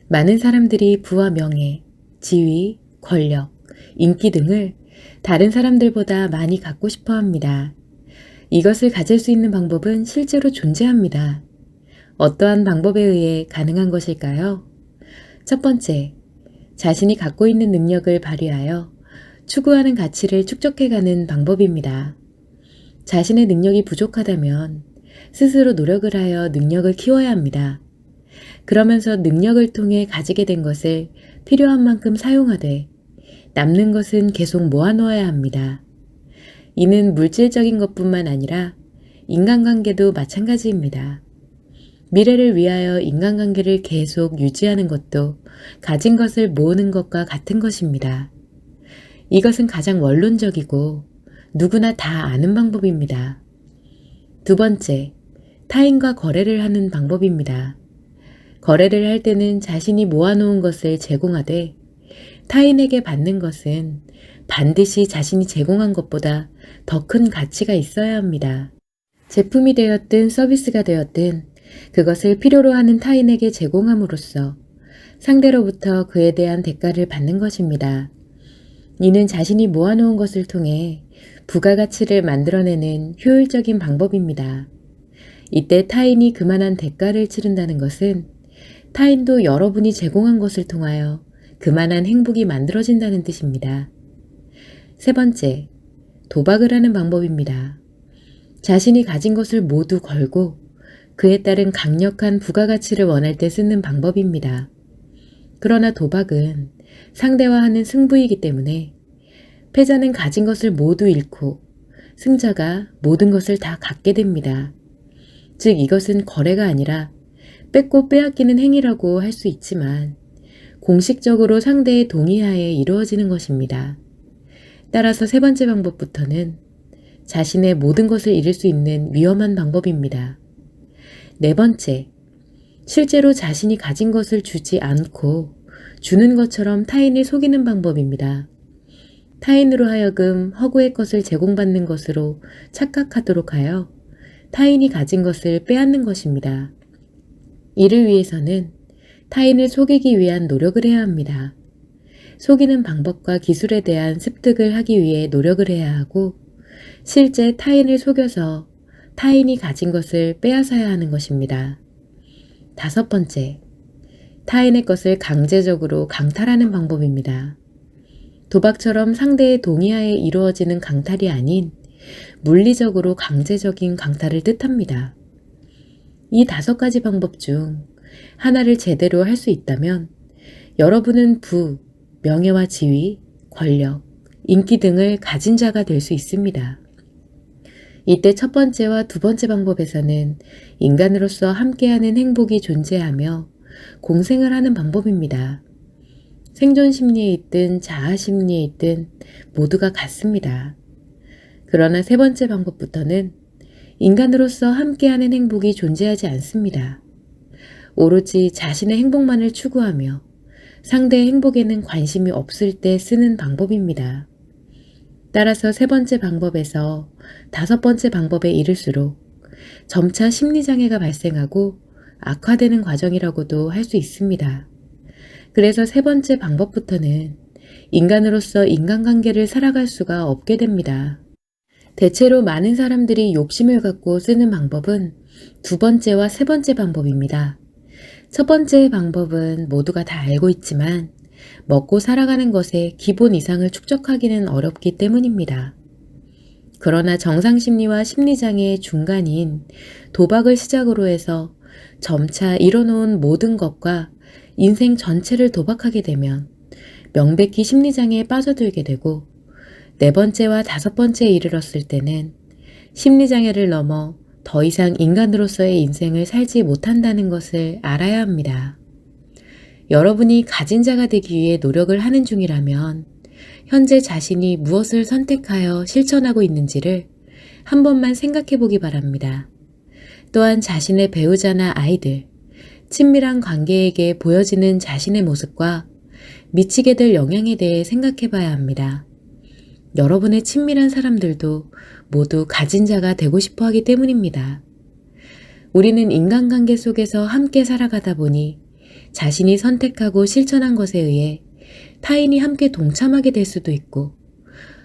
많은 사람들이 부와 명예, 지위, 권력, 인기 등을 다른 사람들보다 많이 갖고 싶어 합니다. 이것을 가질 수 있는 방법은 실제로 존재합니다. 어떠한 방법에 의해 가능한 것일까요? 첫 번째, 자신이 갖고 있는 능력을 발휘하여 추구하는 가치를 축적해가는 방법입니다. 자신의 능력이 부족하다면 스스로 노력을 하여 능력을 키워야 합니다. 그러면서 능력을 통해 가지게 된 것을 필요한 만큼 사용하되 남는 것은 계속 모아놓아야 합니다. 이는 물질적인 것뿐만 아니라 인간관계도 마찬가지입니다. 미래를 위하여 인간관계를 계속 유지하는 것도 가진 것을 모으는 것과 같은 것입니다. 이것은 가장 원론적이고 누구나 다 아는 방법입니다. 두 번째, 타인과 거래를 하는 방법입니다. 거래를 할 때는 자신이 모아놓은 것을 제공하되 타인에게 받는 것은 반드시 자신이 제공한 것보다 더 큰 가치가 있어야 합니다. 제품이 되었든 서비스가 되었든 그것을 필요로 하는 타인에게 제공함으로써 상대로부터 그에 대한 대가를 받는 것입니다. 이는 자신이 모아놓은 것을 통해 부가가치를 만들어내는 효율적인 방법입니다. 이때 타인이 그만한 대가를 치른다는 것은 타인도 여러분이 제공한 것을 통하여 그만한 행복이 만들어진다는 뜻입니다. 세 번째, 도박을 하는 방법입니다. 자신이 가진 것을 모두 걸고 그에 따른 강력한 부가가치를 원할 때 쓰는 방법입니다. 그러나 도박은 상대와 하는 승부이기 때문에 패자는 가진 것을 모두 잃고 승자가 모든 것을 다 갖게 됩니다. 즉 이것은 거래가 아니라 뺏고 빼앗기는 행위라고 할 수 있지만 공식적으로 상대의 동의하에 이루어지는 것입니다. 따라서 세 번째 방법부터는 자신의 모든 것을 잃을 수 있는 위험한 방법입니다. 네 번째, 실제로 자신이 가진 것을 주지 않고 주는 것처럼 타인을 속이는 방법입니다. 타인으로 하여금 허구의 것을 제공받는 것으로 착각하도록 하여 타인이 가진 것을 빼앗는 것입니다. 이를 위해서는 타인을 속이기 위한 노력을 해야 합니다. 속이는 방법과 기술에 대한 습득을 하기 위해 노력을 해야 하고 실제 타인을 속여서 타인이 가진 것을 빼앗아야 하는 것입니다. 다섯 번째, 타인의 것을 강제적으로 강탈하는 방법입니다. 도박처럼 상대의 동의하에 이루어지는 강탈이 아닌 물리적으로 강제적인 강탈을 뜻합니다. 이 5가지 방법 중 하나를 제대로 할 수 있다면 여러분은 부, 명예와 지위, 권력, 인기 등을 가진 자가 될 수 있습니다. 이때 첫 번째와 두 번째 방법에서는 인간으로서 함께하는 행복이 존재하며 공생을 하는 방법입니다. 생존 심리에 있든 자아 심리에 있든 모두가 같습니다. 그러나 세 번째 방법부터는 인간으로서 함께하는 행복이 존재하지 않습니다. 오로지 자신의 행복만을 추구하며 상대의 행복에는 관심이 없을 때 쓰는 방법입니다. 따라서 세 번째 방법에서 다섯 번째 방법에 이를수록 점차 심리장애가 발생하고 악화되는 과정이라고도 할 수 있습니다. 그래서 세 번째 방법부터는 인간으로서 인간관계를 살아갈 수가 없게 됩니다. 대체로 많은 사람들이 욕심을 갖고 쓰는 방법은 두 번째와 세 번째 방법입니다. 첫 번째 방법은 모두가 다 알고 있지만 먹고 살아가는 것에 기본 이상을 축적하기는 어렵기 때문입니다. 그러나 정상심리와 심리장애의 중간인 도박을 시작으로 해서 점차 이뤄놓은 모든 것과 인생 전체를 도박하게 되면 명백히 심리장애에 빠져들게 되고 네 번째와 다섯 번째에 이르렀을 때는 심리장애를 넘어 더 이상 인간으로서의 인생을 살지 못한다는 것을 알아야 합니다. 여러분이 가진 자가 되기 위해 노력을 하는 중이라면 현재 자신이 무엇을 선택하여 실천하고 있는지를 한 번만 생각해 보기 바랍니다. 또한 자신의 배우자나 아이들, 친밀한 관계에게 보여지는 자신의 모습과 미치게 될 영향에 대해 생각해 봐야 합니다. 여러분의 친밀한 사람들도 모두 가진 자가 되고 싶어 하기 때문입니다. 우리는 인간관계 속에서 함께 살아가다 보니 자신이 선택하고 실천한 것에 의해 타인이 함께 동참하게 될 수도 있고,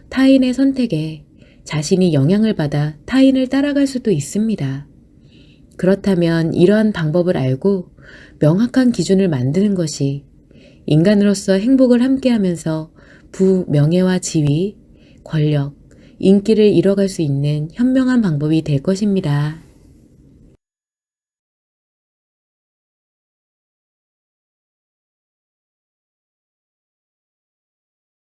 타인의 선택에 자신이 영향을 받아 타인을 따라갈 수도 있습니다. 그렇다면 이러한 방법을 알고 명확한 기준을 만드는 것이 인간으로서 행복을 함께하면서 명예와 지위, 권력, 인기를 이뤄갈 수 있는 현명한 방법이 될 것입니다.